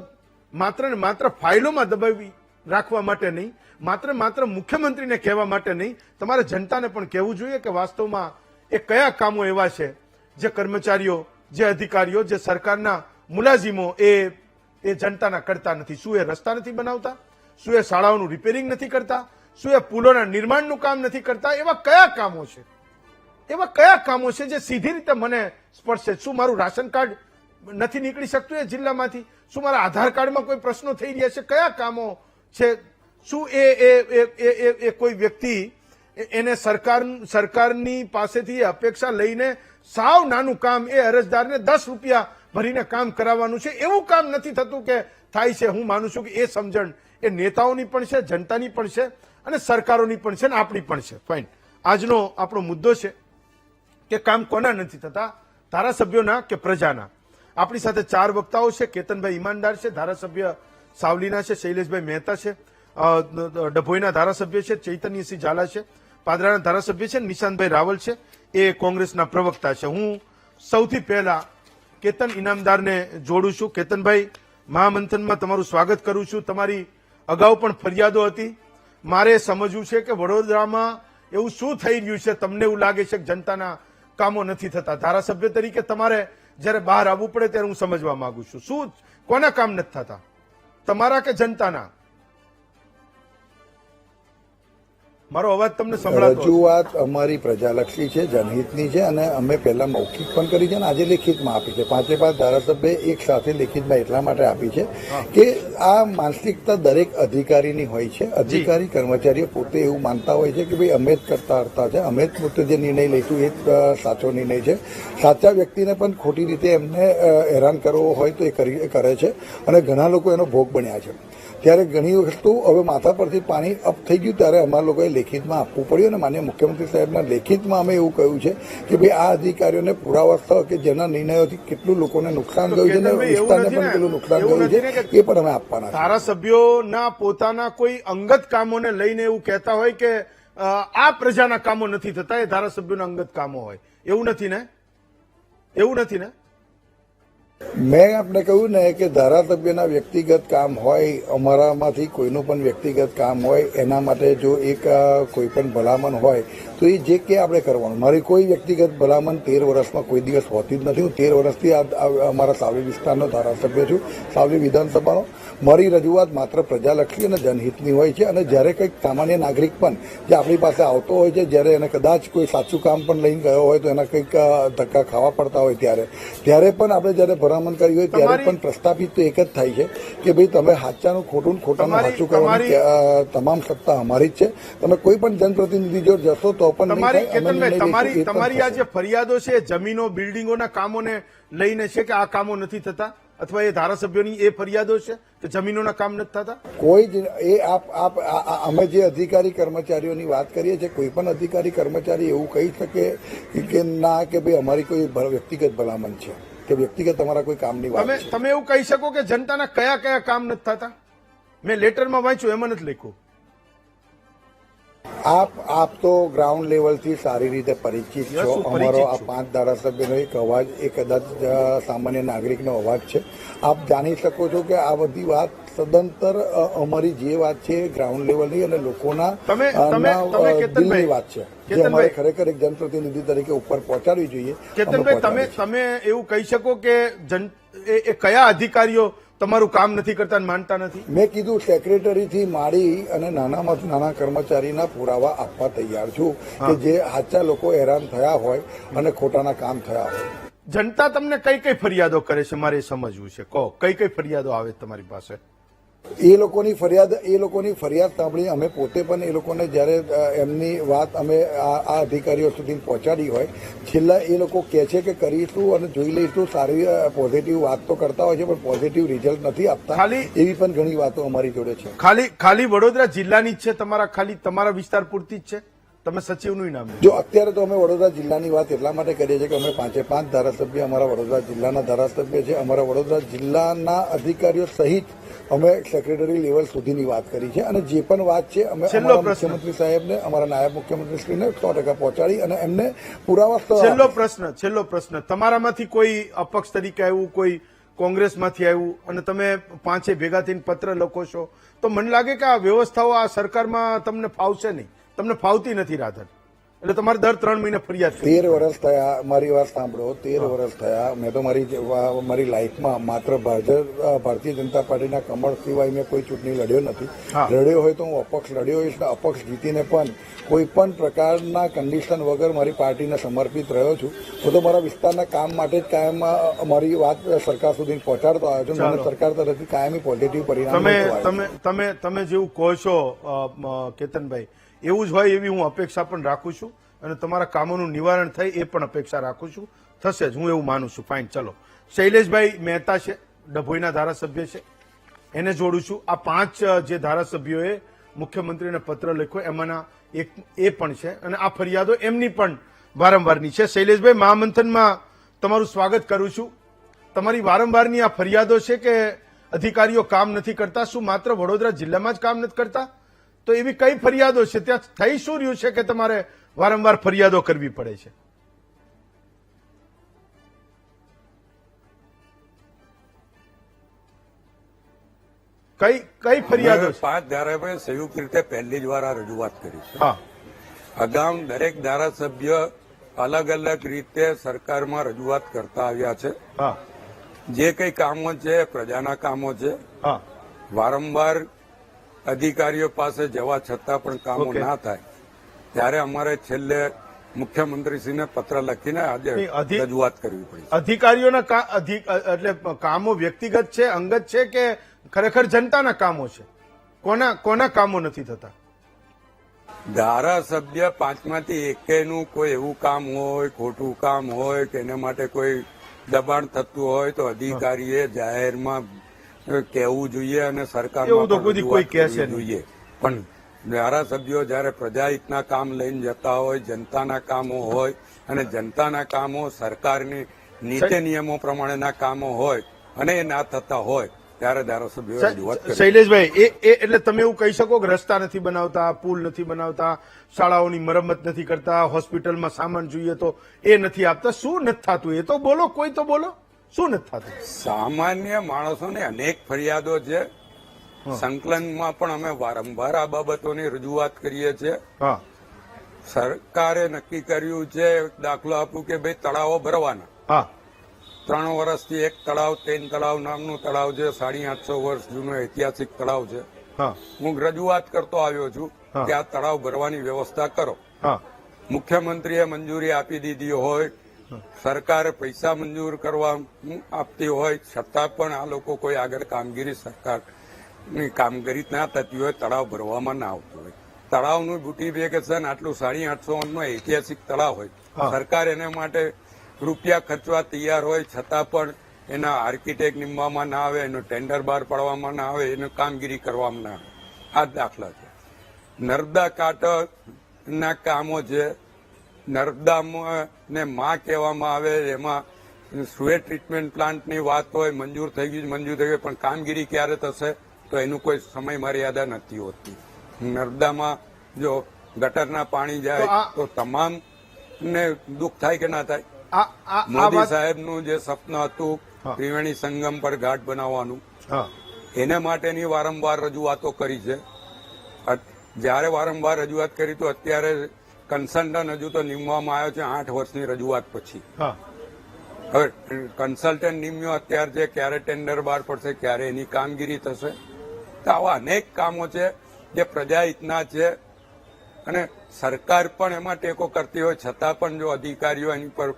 માત્ર ને માત્ર ફાઇલોમાં દબાવી રાખવા માટે નહીં, માત્ર મુખ્યમંત્રીને કહેવા માટે નહીં, તમારે જનતાને પણ કહેવું જોઈએ કે વાસ્તવમાં એ કયા કામો એવા છે જે કર્મચારીઓ, જે અધિકારીઓ, જે સરકારના મુલાઝીમો એ જનતાના કરતા નથી. શું એ રસ્તા નથી બનાવતા? શું એ શાળાઓનું રિપેરિંગ નથી કરતા? શું એ પુલોના નિર્માણનું કામ નથી કરતા? એવા કયા કામો છે જે સીધી રીતે મને સ્પર્શે? શું મારું રાશન કાર્ડ નથી નીકળી શકતું એ જિલ્લામાંથી? શું મારા આધાર કાર્ડમાં કોઈ પ્રશ્નો થઈ રહ્યા છે? કયા કામો છે? શું એ કોઈ વ્યક્તિ એને સરકારની પાસેથી અપેક્ષા લઈને સાવ નાનું કામ એ અરજદારને 10 રૂપિયા ભરીને કામ કરાવવાનું છે, એવું કામ નથી થતું કે થાય છે? હું માનું છું કે એ સમજણ એ નેતાઓની પણ છે, જનતાની પણ છે, અને સરકારોની પણ છે, ને આપણી પણ છે. ફાઇન. આજનો આપણો મુદ્દો છે કે કામ કોના નથી થતા, ધારાસભ્યોના કે પ્રજાના? આપણી સાથે 4 વક્તાઓ છે. કેતનભાઈ ઈમાનદાર છે, ધારાસભ્ય સાવલીના છે. શૈલેષભાઈ મહેતા છે, ડભોઈના ધારાસભ્ય છે. ચૈતન્યસિંહ ઝાલા છે, પાદરાના ધારાસભ્ય છે. નિશાંતભાઈ રાવલ છે, એ કોંગ્રેસના પ્રવક્તા છે. હું સૌથી પહેલા કેતન ઇનામદારને જોડું છું. કેતનભાઈ, મહામંથનમાં તમારું સ્વાગત કરું છું. તમારી અગાઉ પણ ફરિયાદો હતી. મારે સમજવું છે કે વડોદરામાં એવું શું થઈ રહ્યું છે, તમને એવું લાગે છે કે જનતાના કામો નથી થતા? ધારાસભ્ય તરીકે તમારે જ્યારે બહાર આવવું પડે ત્યારે હું સમજવા માંગુ છું, શું કોના કામ નથી થતા, તમારા કે જનતાના? મારો અવાજ તમને સંભળાતો? રજૂઆત અમારી પ્રજાલક્ષી છે, જનહિતની છે, અને અમે પહેલા મૌખિક પણ કરી છે અને આજે લેખિતમાં આપી છે. 5 ધારાસભ્ય એક સાથે લેખિતમાં એટલા માટે આપી છે કે આ માનસિકતા દરેક અધિકારીની હોય છે. અધિકારી કર્મચારીઓ પોતે એવું માનતા હોય છે કે ભાઈ અમે જ કરતા હરતા છે, અમે જ પોતે જે નિર્ણય લઈશું એ જ સાચો નિર્ણય છે. સાચા વ્યક્તિને પણ ખોટી રીતે એમને હેરાન કરવો હોય તો એ કરે છે, અને ઘણા લોકો એનો ભોગ બન્યા છે. ત્યારે ઘણી વસ્તુ હવે માથા પરથી પાણી અપ થઈ ગયું ત્યારે અમારા લોકોએ લેખિતમાં આપવું પડ્યું, અને માનનીય મુખ્યમંત્રી સાહેબના લેખિતમાં અમે એવું કહ્યું છે કે ભાઈ આ અધિકારીઓને પુરાવા સ્થળ કે જેના નિર્ણયોથી કેટલું લોકોને નુકસાન ગયું છે, અને વિસ્તારને પણ કેટલું નુકસાન ગયું છે, એ પણ અમે આપવાના છે. ધારાસભ્યોના પોતાના કોઈ અંગત કામોને લઈને એવું કહેતા હોય કે આ પ્રજાના કામો નથી થતા, એ ધારાસભ્યોના અંગત કામો હોય, એવું નથી ને? મેં આપને કહ્યું ને કે ધારાસભ્યના વ્યક્તિગત કામ હોય, અમારામાંથી કોઈનું પણ વ્યક્તિગત કામ હોય, એના માટે જો એક કોઈ પણ ભલામણ હોય તો એ જે કે આપણે કરવાનું. મારી કોઈ વ્યક્તિગત ભલામણ 13 વર્ષમાં કોઈ દિવસ હોતી જ નથી. હું 13 વર્ષથી અમારા સાવલી વિસ્તારનો ધારાસભ્ય છું, સાવલી વિધાનસભાનો. મારી રજૂઆત માત્ર પ્રજાલક્ષી અને જનહિતની હોય છે. અને જ્યારે કંઈક સામાન્ય નાગરિક પણ જે આપણી પાસે આવતો હોય છે, જ્યારે એને કદાચ કોઈ સાચું કામ પણ લઈને ગયો હોય તો એના કંઈક ધક્કા ખાવા પડતા હોય ત્યારે પણ આપણે જ્યારે ભલામણ કરી હોય ત્યારે પણ પ્રસ્થાપિત તો એક જ થાય છે કે ભાઈ તમે સાચાનું ખોટું, ખોટાનું સાચું કરવાની તમામ સત્તા અમારી જ છે. તમે કોઈ પણ જનપ્રતિનિધિ જો જશો તો પણ તમારી આ જે ફરિયાદો છે જમીનો, બિલ્ડિંગોના કામોને લઈને છે કે આ કામો નથી થતા, અથવા એ ધારાસભ્યોની એ ફરિયાદો છે કે જમીનોના કામ નથી થતા? કોઈ જ અમે જે અધિકારી કર્મચારીઓની વાત કરીએ છીએ, કોઈ પણ અધિકારી કર્મચારી એવું કહી શકે કે ના કે ભાઈ અમારી કોઈ વ્યક્તિગત ભલામણ છે કે વ્યક્તિગત તમારા કોઈ કામની વાત છે. તમે એવું કહી શકો કે જનતાના કયા કયા કામ નથી થતા? મેં લેટરમાં વાંચ્યું, એમાં નથી લખ્યું. આપ તો ગ્રાઉન્ડ લેવલથી સારી રીતે પરિચિત છો. અમારો આ 5 ધારાસભ્યનો એક અવાજ એ કદાચ સામાન્ય નાગરિકનો અવાજ છે. આપ જાણી શકો છો કે આ બધી વાત સદંતર અમારી જે વાત છે ગ્રાઉન્ડ લેવલની અને લોકોના દિલની વાત છે, જે અમારે ખરેખર એક જનપ્રતિનિધિ તરીકે ઉપર પહોંચાડવી જોઈએ. કેતનભાઈ, તમે એવું કહી શકો કે એ કયા અધિકારીઓ તમારું કામ નથી કરતા અને માનતા નથી? મેં કીધું સેક્રેટરીથી માંડી અને નાનામાં નાના કર્મચારીના પુરાવા આપવા તૈયાર છું કે જે સાચા લોકો હેરાન થયા હોય અને ખોટાના કામ થયા હોય. જનતા તમને કઈ કઈ ફરિયાદો કરે છે મારે સમજવું છે. કહો, કઈ કઈ ફરિયાદો આવે તમારી પાસે? એ લોકોની ફરિયાદ સાંભળી અમે પોતે પણ એ લોકોને જ્યારે એમની વાત અમે આ અધિકારીઓ સુધી પહોંચાડી હોય, છેલ્લા એ લોકો કહે છે કે કરીશું અને જોઈ લઈશું, સારી પોઝિટિવ વાત તો કરતા હોય છે પણ પોઝિટિવ રિઝલ્ટ નથી આપતા. એવી પણ ઘણી વાતો અમારી જોડે છે. ખાલી વડોદરા જિલ્લાની જ છે? તમારા વિસ્તાર પૂરતી જ છે? તમે સચિવનું નામ જો અત્યારે તો અમે વડોદરા જિલ્લાની વાત એટલા માટે કરીએ છીએ કે અમે 5 ધારાસભ્ય અમારા વડોદરા જિલ્લાના ધારાસભ્ય છે. અમારા વડોદરા જિલ્લાના અધિકારીઓ સહિત અમે સેક્રેટરી લેવલ સુધીની વાત કરી છે અને જે પણ વાત છે અમે અમારા મુખ્યમંત્રી સાહેબને, અમારા નાયબ મુખ્યમંત્રીશ્રીને 100% પહોંચાડી અને એમને પુરાવા. છેલ્લો પ્રશ્ન, તમારામાંથી કોઈ અપક્ષ તરીકે આવ્યું, કોઈ કોંગ્રેસમાંથી આવ્યું અને તમે 5 ભેગા થઈને પત્ર લખો છો, તો મને લાગે કે આ વ્યવસ્થાઓ આ સરકારમાં તમને ફાવશે નહીં, તમને ફાવતી નથી રાધન, એટલે તમારે દર 3 મહિને ફરિયાદ. 13 વર્ષ થયા, મારી વાત સાંભળો, 13 વર્ષ થયા. મેં તો મારી લાઈફમાં માત્ર ભારતીય જનતા પાર્ટીના કમળ સિવાય મેં કોઈ ચૂંટણી લડ્યો નથી. લડ્યો હોય તો હું અપક્ષ લડ્યો હોઈશ. અપક્ષ જીતીને પણ કોઈ પણ પ્રકારના કન્ડિશન વગર મારી પાર્ટીને સમર્પિત રહ્યો છું. હું તો મારા વિસ્તારના કામ માટે જ કાયમ મારી વાત સરકાર સુધી પહોંચાડતો આવ્યો છું. મને સરકાર તરફથી કાયમી પોઝિટિવ પરિણામ. તમે જેવું કહો છો કેતનભાઈ, એવું જ હોય એવી હું અપેક્ષા પણ રાખું છું અને તમારા કામોનું નિવારણ થાય એ પણ અપેક્ષા રાખું છું. થશે જ, હું એવું માનું છું. ફાઇન, ચલો. શૈલેષભાઈ મહેતા છે, ડભોઈના ધારાસભ્ય છે, એને જોડું છું. આ 5 જે ધારાસભ્યોએ મુખ્યમંત્રીને પત્ર લખ્યો એમાંના એક એ પણ છે અને આ ફરિયાદો એમની પણ વારંવારની છે. શૈલેષભાઈ, મહામંથનમાં તમારું સ્વાગત કરું છું. તમારી વારંવારની આ ફરિયાદો છે કે અધિકારીઓ કામ નથી કરતા. શું માત્ર વડોદરા જિલ્લામાં જ કામ નથી કરતા? તો એવી કઈ ફરિયાદો છે? ત્યાં થઈ શું રહ્યું છે કે તમારે વારંવાર ફરિયાદો કરવી પડે છે? કઈ ફરિયાદો? 5 ધારાસભ્યોએ સંયુક્ત રીતે પહેલી જ વાર આ રજૂઆત કરી છે. અગાઉ દરેક ધારાસભ્ય અલગ અલગ રીતે સરકારમાં રજૂઆત કરતા આવ્યા છે. જે કઈ કામો છે પ્રજાના કામો છે. વારંવાર અધિકારીઓ પાસે જવા છતાં પણ કામો ના થાય ત્યારે અમારે છેલ્લે મુખ્યમંત્રીશ્રીને પત્ર લખીને આજે રજૂઆત કરવી પડી. અધિકારીઓના એટલે કામો વ્યક્તિગત છે, અંગત છે કે ખરેખર જનતાના કામો છે? કોના કામો નથી થતા? ધારાસભ્ય 5માંથી એકેયનું કોઈ એવું કામ હોય, ખોટું કામ હોય કે એના માટે કોઈ દબાણ થતું હોય તો અધિકારીએ જાહેરમાં કહેવું જોઈએ અને સરકારમાં જોઈએ. પણ ધારાસભ્યો જયારે પ્રજાહિતના કામ લઈને જતા હોય, જનતાના કામો હોય અને જનતાના કામો સરકારની નીતિ નિયમો પ્રમાણેના કામો હોય અને એ ના થતા હોય ત્યારે ધારાસભ્યો રજૂઆત કરે. શૈલેષભાઈ, એટલે તમે એવું કહી શકો કે રસ્તા નથી બનાવતા, પુલ નથી બનાવતા, શાળાઓની મરમ્મત નથી કરતા, હોસ્પિટલમાં સામાન જોઈએ તો એ નથી આપતા. શું નથી થતું એ તો બોલો, કોઈ તો બોલો. શું નથી થતું? સામાન્ય માણસોને અનેક ફરિયાદો છે. સંકલનમાં પણ અમે વારંવાર આ બાબતોની રજૂઆત કરીએ છીએ. હા સરકારે નક્કી કર્યું છે, દાખલો આપું કે ભાઈ તળાવો ભરવાના. હા 3 વર્ષથી એક તળાવ તેન તળાવ નામનું તળાવ છે, 850 વર્ષ જૂનું ઐતિહાસિક તળાવ છે. હા હું રજૂઆત કરતો આવ્યો છું હા. કે આ તળાવ ભરવાની વ્યવસ્થા કરો. હા મુખ્યમંત્રીએ મંજૂરી આપી દીધી હોય, સરકારે પૈસા મંજૂર કરવા આપતી હોય, છતાં પણ આ લોકો કોઈ આગળ કામગીરી સરકારની કામગીરી ના થતી હોય, તળાવ ભરવામાં ના આવતું હોય. તળાવનું બ્યુટિફિકેશન આટલું 850 નું ઐતિહાસિક તળાવ હોય, હા. સરકાર એને માટે રૂપિયા ખર્ચવા તૈયાર હોય, છતાં પણ એના આર્કિટેક્ટ નીમવામાં ના આવે, એનું ટેન્ડર બહાર પાડવામાં ના આવે, એનું કામગીરી કરવામાં ના આવે. આ દાખલા છે. નર્મદા કાંઠના કામો છે. નર્મદામાં ને માં કહેવામાં આવે, એમાં સુએજ ટ્રીટમેન્ટ પ્લાન્ટની વાત હોય, મંજૂર થઈ ગયું, પણ કામગીરી ક્યારે થશે તો એનું કોઈ સમય મર્યાદા નથી હોતી. નર્મદામાં જો ગટરના પાણી જાય તો તમામ ને દુઃખ થાય કે ના થાય? આ આ આ મોદી વાત સાહેબનું જે સપનું હતું હા. ત્રિવેણી સંગમ પર ઘાટ બનાવવાનું, હા એને માટેની વારંવાર રજૂઆતો કરી છે. જ્યારે વારંવાર રજૂઆત કરી તો અત્યારે કન્સલ્ટન્ટ હજુ તો નીમવામાં આવ્યો છે 8 વર્ષની રજૂઆત પછી. હા હવે કન્સલ્ટન્ટ નીમ્યો અત્યારે છે, ક્યારે ટેન્ડર બહાર પડશે, ક્યારે એની કામગીરી થશે? તો આવા અનેક કામો છે જે પ્રજાહિતના છે અને સરકાર પણ એમાં ટેકો કરતી હોય, છતાં પણ જો અધિકારીઓ એની પર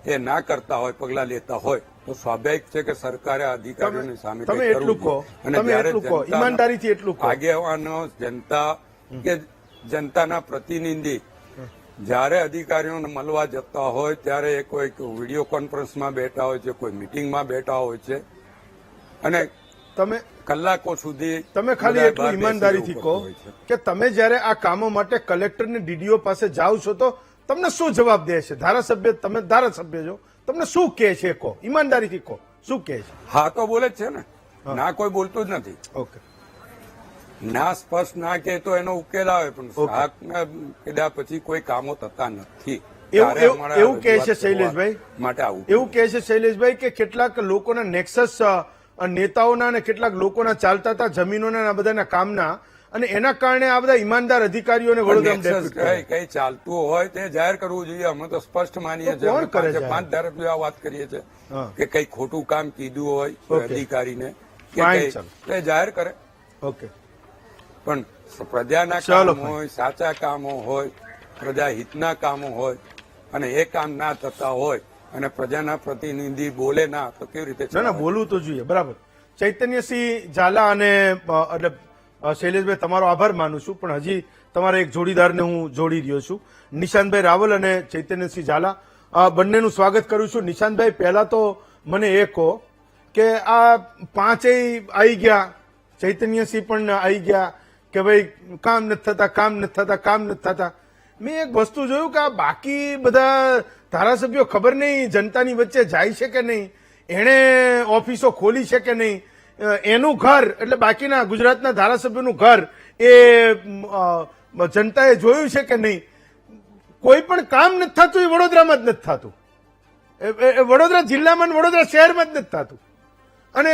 એ ના કરતા હોય, પગલાં લેતા હોય, તો સ્વાભાવિક છે કે સરકારે અધિકારીઓની સામે તમે કંઈક એટલું કરવું કહો, જોઈએ. અને તમે જ્યારે એટલું કહો, જનતાના ઈમાનદારીથી એટલું કહો. આગેવાનો, જનતા કે જનતાના પ્રતિનિધિ જ્યારે અધિકારીઓને મળવા જતા હોય ત્યારે એ કોઈ વિડીયો કોન્ફરન્સમાં બેઠા હોય છે, કોઈ મિટિંગમાં બેઠા હોય છે અને તમે કલાકો સુધી તમે ખાલી બધા એટલું બહાર ઈમાનદારીથી બેસી કહો રહેવું પડતું હોય છે. કે તમે જયારે આ કામો માટે કલેક્ટર ને ડીડીઓ પાસે જાઓ છો તો તમને શું જવાબ દે છે? ધારાસભ્ય, તમે ધારાસભ્ય છો, તમને શું કહે છે? કહો, ઈમાનદારીથી કહો, શું કહે છે? હા તો બોલે જ છે ને, ના કોઈ બોલતું જ નથી. ઓકે, ના સ્પષ્ટ ના કે તો એનો ઉકેલ આવે, પણ ઓકે. શાક કીધા પછી કોઈ કામો થતા નથી. એવું- ત્યારે અમારા એવું કહે છે રજૂઆત શૈલેષભાઈ? કરવા માટે આવું એવું કહે છે શૈલેષભાઈ કે કેટલાક લોકોના નેક્સસ નેતાઓના અને કેટલાક લોકોના ચાલતા હતા જમીનોના અને આ બધાના કામના, અને એના કારણે આ બધા ઈમાનદાર અધિકારીઓને વડોદરામાં નેક્સસ ડેપ્યુટ કર્યા. કઈ ચાલતું હોય તે જાહેર કરવું જોઈએ. અમે તો સ્પષ્ટ માનીએ તો છીએ, કોણ અમે કરે પાંચે છે? 5 ધારાસભ્યો આ વાત કરીએ છીએ હા. કે કઈ ખોટું કામ કીધું હોય કોઈ ઓકે. અધિકારીને કે ફાઇન, કઈ, ચાલો. તો એ જાહેર કરે. ઓકે, પણ પ્રજાના ચાલો, કામ હોય, સાચા કામો હોય, પ્રજા હિતના કામો હોય અને એ કામ ના થતા હોય અને પ્રજાના પ્રતિનિધિ બોલે ના, તો કેવી રીતે ના ના, ચલાવાય? બોલવું તો જોઈએ, બરાબર. ચૈતન્યસિંહ ઝાલા અને એટલે શૈલેષભાઈ, તમારો આભાર માનું છું, પણ હજી તમારા એક જોડીદારને હું જોડી રહ્યો છું, નિશાંતભાઈ રાવલ અને ચૈતન્યસિંહ ઝાલા. બંનેનું સ્વાગત કરું છું. નિશાંતભાઈ, પહેલા તો મને એ કહો કે આ પાંચેય આવી ગયા, ચૈતન્યસિંહ પણ આવી ગયા કે ભાઈ કામ નથી થતા, કામ નથી થતા, કામ નથી થતા. મેં એક વસ્તુ જોયું કે આ બાકી બધા ધારાસભ્યો ખબર નહીં જનતાની વચ્ચે જાય છે કે નહીં, એણે ઓફિસો ખોલી છે કે નહીં, એનું ઘર એટલે બાકીના ગુજરાતના ધારાસભ્યોનું ઘર એ જનતાએ જોયું છે કે નહીં. કોઈ પણ કામ નથી થતું, એ વડોદરામાં જ નથી થતું. એ વડોદરા જિલ્લામાં ને વડોદરા શહેરમાં જ નથી થતું. અને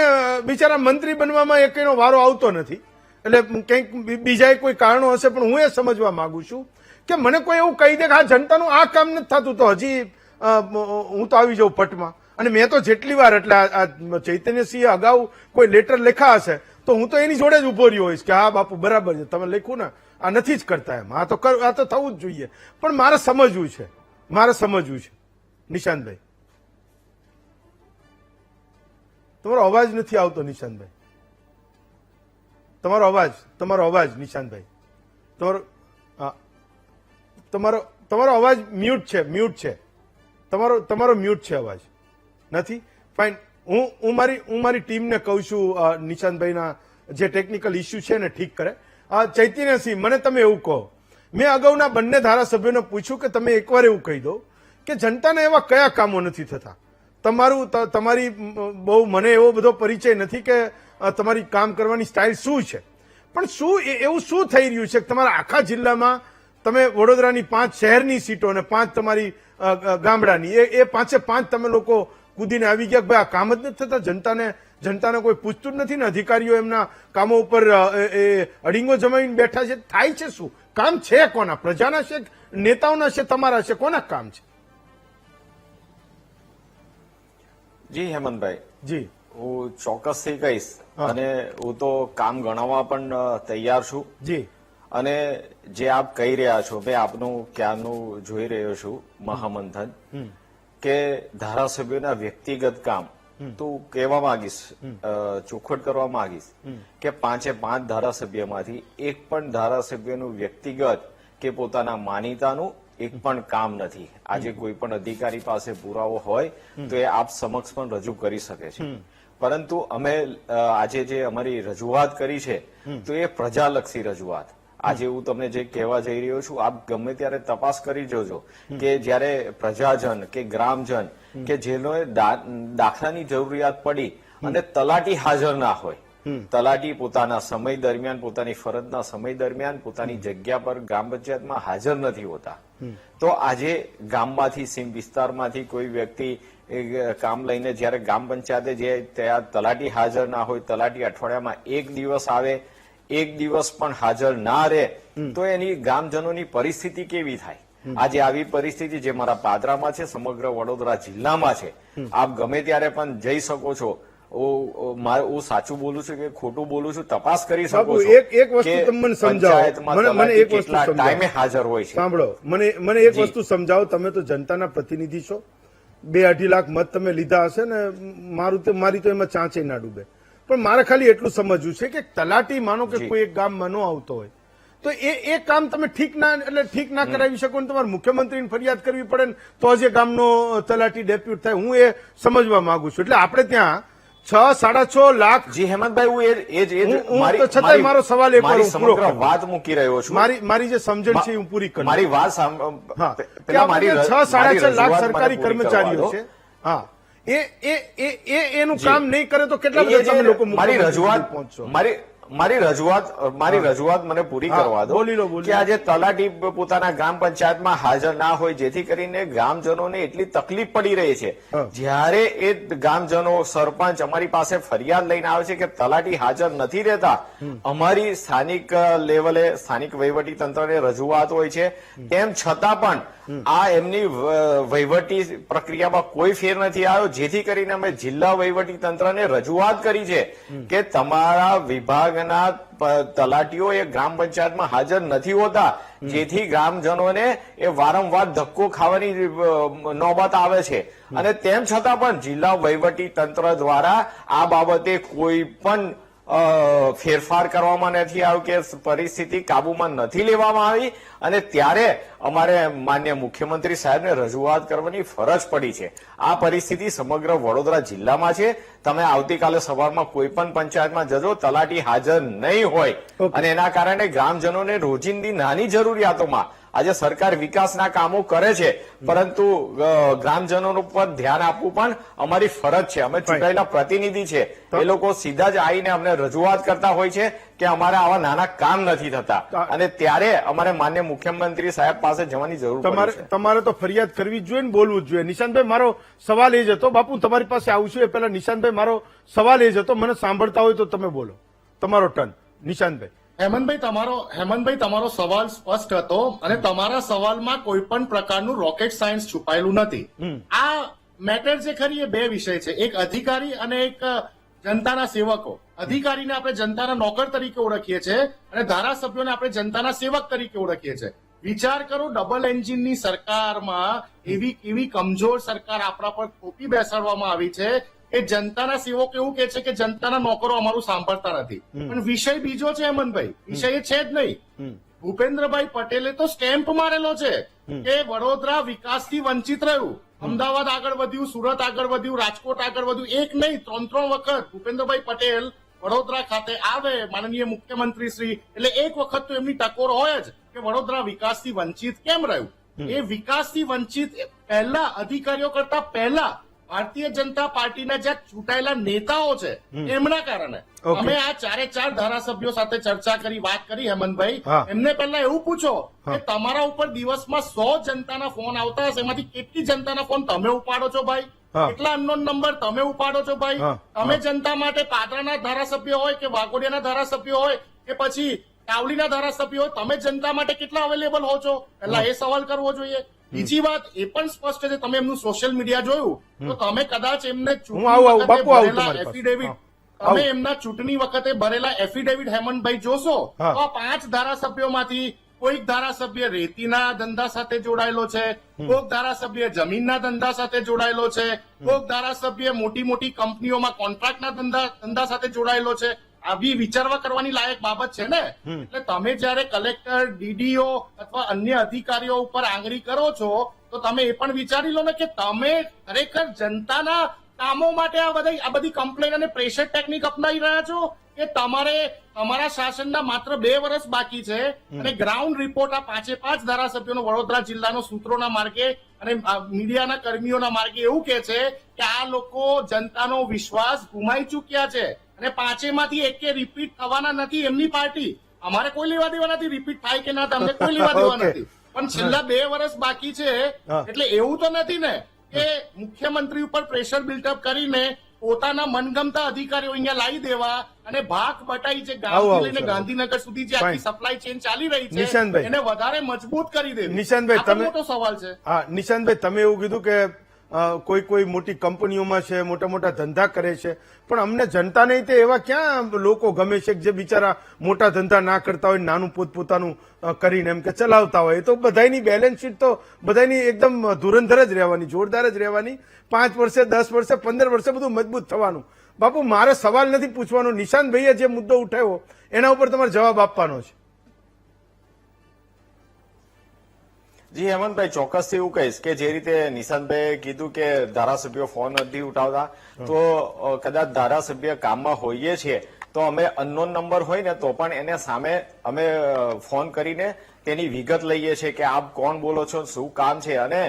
બિચારા મંત્રી બનવામાં એ કઈનો વારો આવતો નથી. એટલે કંઈક બીજા કોઈ કારણો હશે, પણ હું એ સમજવા માંગુ છું કે મને કોઈ એવું કહી દે કે આ જનતાનું આ કામ નથી થતું, તો હજી હું તો આવી જાઉં પટમાં. અને મેં તો જેટલી વાર, એટલે આ ચૈતન્યસિંહે અગાઉ કોઈ લેટર લખ્યા હશે તો હું તો એની જોડે જ ઉભો રહ્યો હોઈશ કે હા બાપુ બરાબર છે, તમે લખ્યું ને, આ નથી જ કરતા એમ, આ તો થવું જ જોઈએ. પણ મારે સમજવું છે. નિશાંતભાઈ, તમારો અવાજ નથી આવતો. નિશાંતભાઈ, તમારો અવાજ નિશાંતભાઈ, તમારો અવાજ મ્યુટ છે. તમારો મ્યુટ છે, અવાજ નથી. ફાઇન, હું મારી ટીમને કહું છું નિશાંતભાઈના જે ટેકનિકલ ઇસ્યુ છે ને ઠીક કરે. ચૈતન્યસિંહ, મને તમે એવું કહો, મેં અગાઉના બંને ધારાસભ્યોને પૂછ્યું કે તમે એકવાર એવું કહી દો કે જનતાને એવા કયા કામો નથી થતા. તમારી બહુ મને એવો બધો પરિચય નથી કે તમારી કામ કરવાની સ્ટાઇલ શું છે, પણ એવું શું થઈ રહ્યું છે કે તમારા આખા જિલ્લામાં તમે વડોદરાની 5 શહેરની સીટો અને 5 તમારી ગામડાની, એ 5 તમે લોકો કૂદીને આવી ગયા કે ભાઈ આ કામ જ નથી થતા, જનતાને કોઈ પૂછતું જ નથી ને અધિકારીઓ એમના કામો ઉપર અડીંગો જમાવીને બેઠા છે. થાય છે શું? કામ છે કોના? પ્રજાના છે, નેતાઓના છે, તમારા છે? કોના કામ છે? જી હેમંતભાઈ, જી હું ચોક્કસથી કહીશ હા. અને હું તો કામ ગણાવવા પણ તૈયાર છું. જી અને જે આપ કહી રહ્યા છો, મેં આપનું ક્યારનું જોઈ રહ્યો છું મહામંથન, કે ધારાસભ્યોના વ્યક્તિગત કામ તો કહેવા માંગીશ, ચોખવટ કરવા માંગીશ કે 5 ધારાસભ્યમાંથી એક પણ ધારાસભ્યનું વ્યક્તિગત કે પોતાના માનીતાનું એક પણ કામ નથી. આજે કોઈ પણ અધિકારી પાસે પુરાવો હોય તો એ આપ સમક્ષ પણ રજૂ કરી શકે છે. પરંતુ અમે આજે જે અમારી રજૂઆત કરી છે તો એ પ્રજાલક્ષી રજૂઆત. આજે હું તમને જે કહેવા જઈ રહ્યો છું, આપ ગમે ત્યારે તપાસ કરી જોજો કે જ્યારે પ્રજાજન કે ગ્રામજન કે જેનો દાખલાની જરૂરિયાત પડી અને તલાટી હાજર ના હોય, તલાટી પોતાના સમય દરમિયાન, પોતાની ફરજના સમય દરમિયાન પોતાની જગ્યા પર ગ્રામ પંચાયતમાં હાજર નથી હોતા, તો આજે ગામમાંથી, સીમ વિસ્તારમાંથી કોઈ વ્યક્તિ કામ લઈને જયારે ગ્રામ પંચાયતે જે ત્યાં તલાટી હાજર ના હોય, તલાટી અઠવાડિયામાં એક દિવસ આવે, એક દિવસ પણ હાજર ના રહે, તો એની ગ્રામજનોની પરિસ્થિતિ કેવી થાય? આજે આવી પરિસ્થિતિ જે મારા પાદરામાં છે, સમગ્ર વડોદરા જિલ્લામાં છે. આપ ગમે ત્યારે પણ જઈ શકો છો. હું સાચું બોલું છું કે ખોટું બોલું છું તપાસ કરી શકો છો. એક વસ્તુ તમે મને સમજાવો, મને એક વસ્તુ ટાઈમે હાજર હોય છે. સાંભળો, મને એક વસ્તુ સમજાવો. તમે તો જનતાના પ્રતિનિધિ છો, 2-2.5 લાખ મત તમે લીધા હશે ને, મારી તો એમાં ચાંચે ના ડૂબે. પણ મારે ખાલી એટલું સમજવું છે કે તલાટી માનો કે કોઈ એક ગામમાં ન આવતો હોય તો એ કામ તમે ઠીક ના કરાવી શકો ને તમારે મુખ્યમંત્રીને ફરિયાદ કરવી પડે ને તો જ એ ગામનો તલાટી ડેપ્યુટ થાય. હું એ સમજવા માંગુ છું. એટલે આપણે ત્યાં 6-6.5 લાખ. જી હેમંતભાઈ, હું તો છતાંય મારો સવાલ એ સમગ્ર વાત મૂકી રહ્યો છું. મારી જે સમજણ છે હું પૂરી કરું. મારી વાત 6-6.5 લાખ સરકારી કર્મચારીઓ છે. હા, એનું કામ નહીં કરે તો કેટલા બધા તમે લોકો પહોંચશો? મારી રજૂઆત મને પૂરી કરવા દો કે આજે તલાટી પોતાના ગ્રામ પંચાયતમાં હાજર ના હોય, જેથી કરીને ગ્રામજનોને એટલી તકલીફ પડી રહી છે. જ્યારે એ ગ્રામજનો, સરપંચ અમારી પાસે ફરિયાદ લઈને આવે છે કે તલાટી હાજર નથી રહેતા, અમારી સ્થાનિક લેવલે સ્થાનિક વહીવટી તંત્રને રજૂઆત હોય છે, તેમ છતાં પણ આ એમની વહીવટી પ્રક્રિયામાં કોઈ ફેર નથી આવ્યો. જેથી કરીને અમે જિલ્લા વહીવટી તંત્રને રજૂઆત કરી છે કે તમારા વિભાગના તલાટીઓ એ ગ્રામ પંચાયતમાં હાજર નથી હોતા, જેથી ગ્રામજનોને એ વારંવાર ધક્કો ખાવાની નોબત આવે છે. અને તેમ છતાં પણ જિલ્લા વહીવટી તંત્ર દ્વારા આ બાબતે કોઈ પણ ફેરફાર કરવામાં નથી આવ્યો કે પરિસ્થિતિ કાબુમાં નથી લેવામાં આવી. અને ત્યારે અમારે માન્ય મુખ્યમંત્રી સાહેબને રજૂઆત કરવાની ફરજ પડી છે. આ પરિસ્થિતિ સમગ્ર વડોદરા જિલ્લામાં છે. તમે આવતીકાલે સવારમાં કોઈ પણ પંચાયતમાં જજો, તલાટી હાજર નહીં હોય અને એના કારણે ગ્રામજનોને રોજિંદી નાની જરૂરિયાતોમાં આજે સરકાર વિકાસના કામો કરે છે, પરંતુ ગ્રામજનો પર ધ્યાન આપવું પણ અમારી ફરજ છે. અમે ચૂંટાયેલા પ્રતિનિધિ છે, એ લોકો સીધા જ આવીને અમને રજૂઆત કરતા હોય છે કે અમારે આવા નાના કામ નથી થતા, અને ત્યારે અમારે માન્ય મુખ્યમંત્રી સાહેબ પાસે જવાની જરૂર છે. તમારે તો ફરિયાદ કરવી જ જોઈએ ને બોલવું જ જોઈએ. નિશાંતભાઈ, મારો સવાલ એ જ હતો. બાપુ, તમારી પાસે આવું છું એ પહેલા નિશાંતભાઈ, મારો સવાલ એ જ હતો. મને સાંભળતા હોય તો તમે બોલો, તમારો ટર્ન. નિશાંતભાઈ. હેમંતભાઈ, તમારો સવાલ સ્પષ્ટ હતો અને તમારા સવાલમાં કોઈ પણ પ્રકારનું રોકેટ સાયન્સ છુપાયેલું નથી. આ મેટર જે ખરી એ બે વિષય છે, એક અધિકારી અને એક જનતાના સેવકો. અધિકારીને આપણે જનતાના નોકર તરીકે ઓળખીએ છીએ અને ધારાસભ્યોને આપણે જનતાના સેવક તરીકે ઓળખીએ છીએ. વિચાર કરો, ડબલ એન્જિનની સરકારમાં એવી કમજોર સરકાર આપણા પર થોપી બેસાડવામાં આવી છે એ જનતાના સેવકો એવું કે છે કે જનતાના નોકરો અમારું સાંભળતા નથી. પણ વિષય બીજો છે હેમંતભાઈ, વિષય એ છે જ નહીં. ભૂપેન્દ્રભાઈ પટેલે તો સ્ટેમ્પ મારેલો છે કે વડોદરા વિકાસથી વંચિત રહ્યું. અમદાવાદ આગળ વધ્યું, સુરત આગળ વધ્યું, રાજકોટ આગળ વધ્યું. એક નહીં, 3 વખત ભૂપેન્દ્રભાઈ પટેલ વડોદરા ખાતે આવે, માનનીય મુખ્યમંત્રી શ્રી, એટલે એક વખત તો એમની ટકોર હોય જ કે વડોદરા વિકાસથી વંચિત કેમ રહ્યું. એ વિકાસથી વંચિત પહેલા, અધિકારીઓ કરતા પહેલા ભારતીય જનતા પાર્ટીના જે ચૂંટાયેલા નેતાઓ છે એમના કારણે અમે આ 4 ધારાસભ્યો સાથે ચર્ચા કરી, વાત કરી. હેમંતભાઈ, એમને પહેલા એવું પૂછો કે તમારા ઉપર દિવસમાં 100 જનતાના ફોન આવતા હશે, એમાંથી કેટલી જનતાના ફોન તમે ઉપાડો છો ભાઈ? હા. એટલા અનનોન નંબર તમે ઉપાડો છો ભાઈ. હા. તમે જનતા માટે પાદરાના ધારાસભ્ય હોય કે વાઘોડિયાના ધારાસભ્ય હોય કે પછી કાવલીના ધારાસભ્ય હોય, તમે જનતા માટે કેટલા અવેલેબલ હો છો? પહેલા એ સવાલ કરવો જોઈએ. બીજી વાત એ પણ સ્પષ્ટ છે, તમે એમનું સોશિયલ મીડિયા જોયું તો તમે કદાચ એમને હું આવું ચૂંટણી બાપુ, વખતે આવું ભરેલા તમારી પાસે. એફિડેવિટ આવું. તમે એમના ચૂંટણી વખતે ભરેલા એફિડેવિટ હેમંતભાઈ જોશો હા. તો આ 5 ધારાસભ્યોમાંથી કોઈક ધારાસભ્ય રેતીના ધંધા સાથે જોડાયેલો છે, કોઈક ધારાસભ્ય જમીનના ધંધા સાથે જોડાયેલો છે, કોઈક ધારાસભ્ય મોટી મોટી કંપનીઓમાં કોન્ટ્રાક્ટના ધંધા સાથે જોડાયેલો છે. આવી વિચારવા કરવાની લાયક બાબત છે ને. એટલે તમે જયારે કલેક્ટર, ડીડીઓ અથવા અન્ય અધિકારીઓ ઉપર આંગળી કરો છો તો તમે એ પણ વિચારી લો ને કે તમે ખરેખર જનતાના કામો માટે આ બધી કમ્પ્લેન અને પ્રેશર ટેકનિક અપનાવી રહ્યા છો કે તમારા શાસનના માત્ર 2 વર્ષ બાકી છે અને ગ્રાઉન્ડ રિપોર્ટ આ 5 ધારાસભ્યોનો વડોદરા જિલ્લાનો સૂત્રોના માર્ગે અને મીડિયાના કર્મીઓના માર્ગે એવું કે છે કે આ લોકો જનતાનો વિશ્વાસ ગુમાવી ચૂક્યા છે અને 5માંથી એકે રિપીટ થવાના નથી. એમની પાર્ટી, અમારે કોઈ લેવા દેવા નથી રિપીટ થાય કે ના, તમને કોઈ લેવા દેવા Okay. નથી. પણ છેલ્લા 2 વર્ષ બાકી છે એટલે એવું તો નથી ને કે મુખ્યમંત્રી ઉપર પ્રેશર બિલ્ડઅપ કરીને પોતાના મનગમતા અધિકારીઓ અહીંયા લાવી દેવા અને ભાગ બટાઈ જે ગામથી લઈને ગાંધીનગર સુધી જે આખી સપ્લાય ચેન ચાલી રહી છે નિશાંતભાઈ. એને વધારે મજબૂત કરી દેવી. નિશાંતભાઈ, આ પણ તમે- મોટો સવાલ છે. હા, નિશાંતભાઈ, તમે એવું કીધું કે કોઈ મોટી કંપનીઓમાં છે, મોટા મોટા ધંધા કરે છે, પણ અમને જનતાને તે એવા ક્યાં લોકો ગમે છે કે જે બિચારા મોટા ધંધા ના કરતા હોય, નાનું પોતપોતાનું કરીને એમ કે ચલાવતા હોય. એ તો બધાની બેલેન્સ શીટ તો બધાની એકદમ ધુરંધર જ રહેવાની, જોરદાર જ રહેવાની. 5 વર્ષે, 10 વર્ષે, 15 વર્ષે બધું મજબૂત થવાનું. બાપુ, મારે સવાલ નથી પૂછવાનો, નિશાંતભાઈએ જે મુદ્દો ઉઠાવ્યો એના ઉપર તમારે જવાબ આપવાનો છે. જી હેમંતભાઈ, ચોક્કસથી એવું કહીશ કે જે રીતે નિશાંતભાઈએ કીધું કે ધારાસભ્યો ફોન નથી ઉઠાવતા, તો કદાચ ધારાસભ્ય કામમાં હોઈએ છીએ તો અમે અનનોન નંબર હોય ને તો પણ એને સામે અમે ફોન કરીને તેની વિગત લઈએ છીએ કે આપ કોણ બોલો છો, શું કામ છે. અને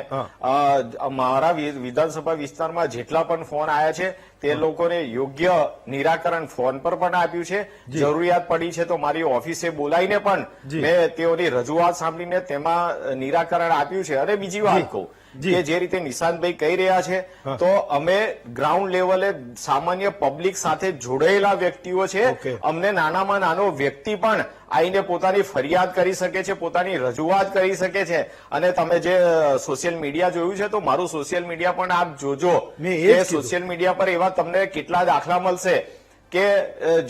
મારા વિધાનસભા વિસ્તારમાં જેટલા પણ ફોન આવ્યા છે તે લોકોને યોગ્ય નિરાકરણ ફોન પર પણ આપ્યું છે. જરૂરિયાત પડી છે તો મારી ઓફિસે બોલાવીને પણ મેં તેઓની રજૂઆત સાંભળીને તેમાં નિરાકરણ આપ્યું છે. અને બીજી વાત કહું કે જે રીતે નિશાંતભાઈ કહી રહ્યા છે તો અમે ગ્રાઉન્ડ લેવલે સામાન્ય પબ્લિક સાથે જોડાયેલા વ્યક્તિઓ છે. અમને નાનામાં નાનો વ્યક્તિ પણ આવીને પોતાની ફરિયાદ કરી શકે છે, પોતાની રજૂઆત કરી શકે છે. અને તમે જે સોશિયલ મીડિયા જોયું છે તો મારું સોશિયલ મીડિયા પણ આપ જોજો કે સોશિયલ મીડિયા પર એવા તમને કેટલા દાખલા મળશે કે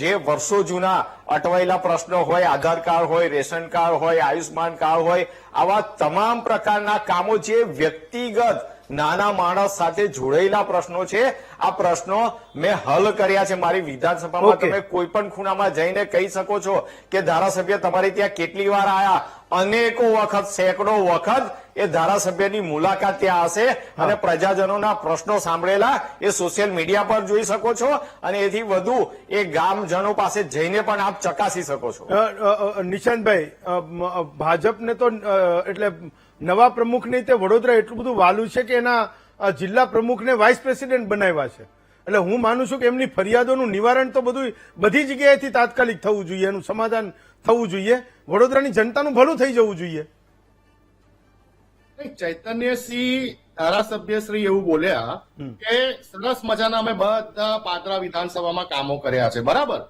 જે વર્ષો જૂના અટવાયેલા પ્રશ્નો હોય, આધાર કાર્ડ હોય, રેશન કાર્ડ હોય, આયુષ્માન કાર્ડ હોય, આવા તમામ પ્રકારના કામો જે વ્યક્તિગત નાના માણસ સાથે જોડાયેલા પ્રશ્નો છે, આ પ્રશ્નો મેં હલ કર્યા છે મારી વિધાનસભામાં. તમે કોઈ પણ ખૂણામાં જઈને કહી શકો છો કે ધારાસભ્ય તમારે ત્યાં કેટલી વાર આયા, અનેકો વખત, સેંકડો વખત એ ધારાસભ્યની મુલાકાત ત્યાં હશે અને પ્રજાજનોના પ્રશ્નો સાંભળેલા એ સોશિયલ મીડિયા પર જોઈ શકો છો. અને એથી વધુ એ ગામજનો પાસે જઈને પણ આપ ચકાસી શકો છો. નિશાંતભાઈ, ભાજપને તો એટલે નવા પ્રમુખને તે વડોદરા એટલું બધું વાલું છે કે એના જિલ્લા પ્રમુખને વાઇસ પ્રેસિડેન્ટ બનાવ્યા છે. એટલે હું માનું છું કે એમની ફરિયાદોનું નિવારણ તો બધી જગ્યાએથી તાત્કાલિક થવું જોઈએ, એનું સમાધાન થવું જોઈએ, વડોદરાની જનતાનું ભલું થઈ જવું જોઈએ. ચૈતન્યસિંહ ધારાસભ્ય શ્રી એવું બોલ્યા કે સરસ મજાના અમે બધા પાદરા વિધાનસભામાં કામો કર્યા છે, બરાબર.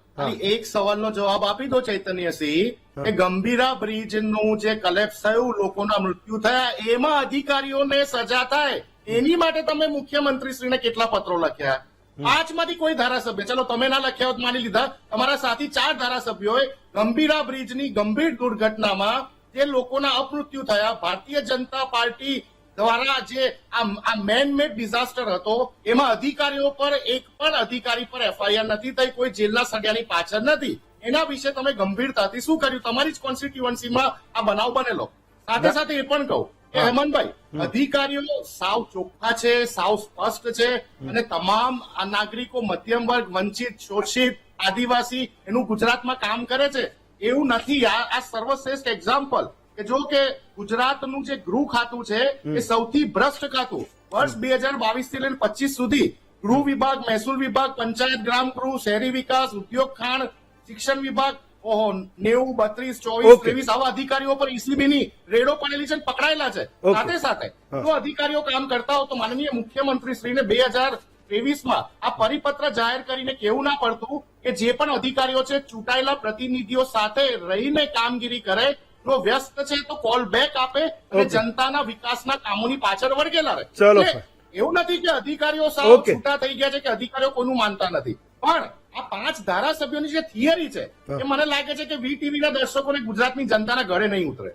એક સવાલનો જવાબ આપી દો ચૈતન્યસિંહ કે ગંભીરા બ્રિજનું જે કલેપ્સ થયું, લોકોના મૃત્યુ થયા, એમાં અધિકારીઓને સજા થાય એની માટે તમે મુખ્યમંત્રીશ્રીને કેટલા પત્રો લખ્યા? 5માંથી કોઈ ધારાસભ્ય, ચલો તમે ના લખ્યા હોત માની લીધા, તમારા સાથી 4 ધારાસભ્યોએ ગંભીરા બ્રિજની ગંભીર દુર્ઘટનામાં જે લોકોના અપમૃત્યુ થયા, ભારતીય જનતા પાર્ટી દ્વારા જે આ મેન મેડ ડિઝાસ્ટર હતો એમાં અધિકારીઓ પર એક પણ અધિકારી પર એફઆઈઆર નથી થઈ, કોઈ જેલના સળિયાની પાછળ નથી. એના વિશે તમે ગંભીરતાથી શું કર્યું? તમારી જ કોન્સ્ટિટ્યુઅન્સીમાં આ બનાવ બનેલો. સાથે સાથે એ પણ કહું કે હેમંતભાઈ, અધિકારીઓ સાવ ચોખ્ખા છે, સાવ સ્પષ્ટ છે અને તમામ નાગરિકો, મધ્યમ વર્ગ, વંચિત, શોષિત, આદિવાસી એનું ગુજરાતમાં કામ કરે છે એવું નથી. આ સર્વશ્રેષ્ઠ એક્ઝામ્પલ કે જો કે ગુજરાતનું જે ગૃહ ખાતું છે એ સૌથી ભ્રષ્ટ ખાતું, વર્ષ 2022 થી લઈને 25 સુધી ગૃહ વિભાગ, મહેસૂલ વિભાગ, પંચાયત, ગ્રામ ગૃહ, શહેરી વિકાસ, ઉદ્યોગ, ખાણ, શિક્ષણ વિભાગ ઓહો 90, 32, 24, Okay. 23 આવા અધિકારીઓ પર ECBની રેડો પડેલી છે અને પકડાયેલા છે. Okay. સાથે સાથે જો અધિકારીઓ કામ કરતા હો તો માનનીય મુખ્યમંત્રી શ્રીને 2023માં આ પરિપત્ર જાહેર કરીને કેવું ના પડતું કે જે પણ અધિકારીઓ છે ચૂંટાયેલા પ્રતિનિધિઓ સાથે રહીને કામગીરી કરે, જો વ્યસ્ત છે તો કોલ બેક આપે અને જનતાના વિકાસના કામોની પાછળ વળગેલા રહે. ચલો. એટલે એવું નથી કે અધિકારીઓ સાવ Okay. છૂટા થઈ ગયા છે કે અધિકારીઓ કોઈનું માનતા નથી, પણ આ 5 ધારાસભ્યોની જે થિયરી છે એ મને લાગે છે કે વીટીવીના દર્શકોને ગુજરાતની જનતાના ગળે નહીં ઉતરે.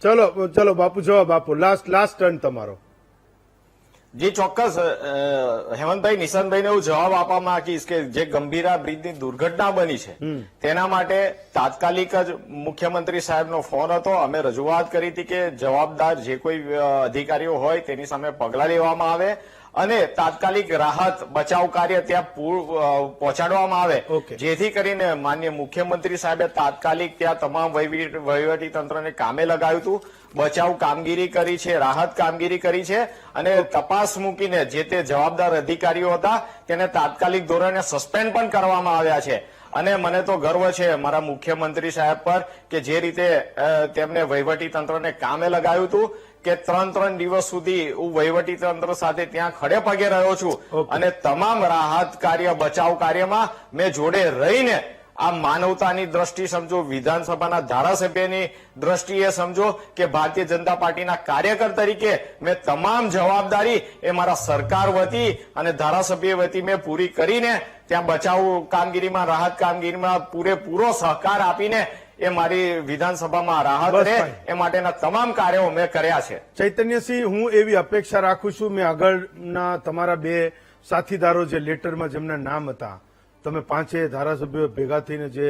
ચલો બાપુ જવાબ આપો. લાસ્ટ ટર્ન તમારો. જી ચોક્કસ હેમંતભાઈ, નિશાંતભાઈને હું જવાબ આપવા માંગીશ કે જે ગંભીરા બ્રિજની દુર્ઘટના બની છે તેના માટે તાત્કાલિક જ મુખ્યમંત્રી સાહેબનો ફોન હતો. અમે રજૂઆત કરી હતી કે જવાબદાર જે કોઈ અધિકારીઓ હોય તેની સામે પગલાં લેવામાં આવે અને તાત્કાલિક રાહત બચાવ કાર્ય ત્યાં પહોંચાડવામાં આવે, Okay. જેથી કરીને માનનીય મુખ્યમંત્રી સાહેબે તાત્કાલિક ત્યાં તમામ વહીવટી તંત્રને કામે લગાવ્યું હતું, બચાવ કામગીરી કરી છે, રાહત કામગીરી કરી છે અને તપાસ મૂકીને જે તે જવાબદાર અધિકારીઓ હતા તેને તાત્કાલિક ધોરણે સસ્પેન્ડ પણ કરવામાં આવ્યા છે. અને મને તો ગર્વ છે મારા મુખ્યમંત્રી સાહેબ પર કે જે રીતે તેમને વહીવટી તંત્રને કામે લગાવ્યું હતું કે 3 દિવસ સુધી હું વહીવટી તંત્ર સાથે ત્યાં ખડે પગે રહ્યો છું અને તમામ રાહત કાર્ય બચાવ કાર્યમાં મેં જોડે રહીને આ માનવતાની દ્રષ્ટિ સમજો, વિધાનસભાના ધારાસભ્યની દ્રષ્ટિએ સમજો કે ભારતીય જનતા પાર્ટીના કાર્યકર તરીકે મેં તમામ જવાબદારી એ મારા સરકાર વતી અને ધારાસભ્ય વતી મેં પૂરી કરીને ત્યાં બચાવ કામગીરીમાં, રાહત કામગીરીમાં પૂરેપૂરો સહકાર આપીને એ મારી વિધાનસભામાં રાહત બસ રહે ભાઈ. એ માટેના તમામ કાર્યો મેં કર્યા છે. ચૈતન્યસિંહ, હું એવી અપેક્ષા રાખું છું, મેં આગળના તમારા 2 સાથીદારો જે લેટરમાં જેમના નામ હતા, તમે 5 ધારાસભ્યો ભેગા થઈને જે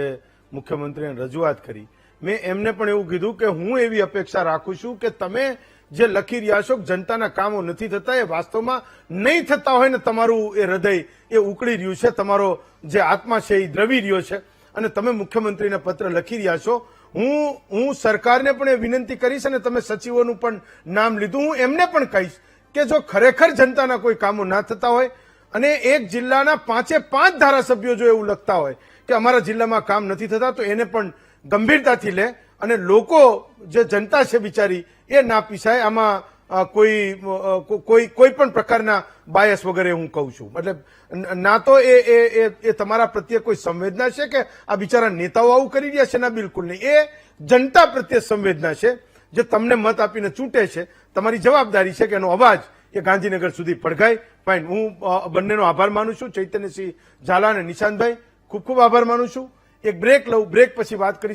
મુખ્યમંત્રીને રજૂઆત કરી, મેં એમને પણ એવું કીધું કે હું એવી અપેક્ષા રાખું છું કે તમે જે લખી રહ્યા છો જનતાના કામો નથી થતા, એ વાસ્તવમાં નહીં થતા હોય ને તમારું એ હૃદય એ ઉકળી રહ્યું છે, તમારો જે આત્મા છે એ દ્રવી રહ્યો છે અને તમે મુખ્યમંત્રીને પત્ર લખી રહ્યા છો. હું સરકારને પણ એ વિનંતી કરીશ અને તમે સચિવોનું પણ નામ લીધું, હું એમને પણ કહીશ કે જો ખરેખર જનતાના કોઈ કામો ના થતા હોય અને એક જિલ્લાના 5 ધારાસભ્યો જો એવું લખતા હોય કે અમારા જિલ્લામાં કામ નથી થતા તો એને પણ ગંભીરતાથી લે અને લોકો જે જનતા છે બિચારી એ ના પીસાય. આમાં કોઈ પણ પ્રકારના બાયસ વગેરે હું કહું છું. મતલબ ના તો એ તમારા પ્રત્યે કોઈ સંવેદના છે કે આ બિચારા નેતાઓ આવું કરી રહ્યા છે, ના બિલકુલ નહીં. એ જનતા પ્રત્યે સંવેદના છે જે તમને મત આપીને ચૂંટે છે. તમારી જવાબદારી છે કે એનો અવાજ એ ગાંધીનગર સુધી પડઘાય. ફાઇન, હું બંનેનો આભાર માનું છું, ચૈતન્યસિંહ ઝાલા અને નિશાંતભાઈ ખૂબ ખૂબ આભાર માનું છું. એક બ્રેક લઉં, બ્રેક પછી વાત કરી.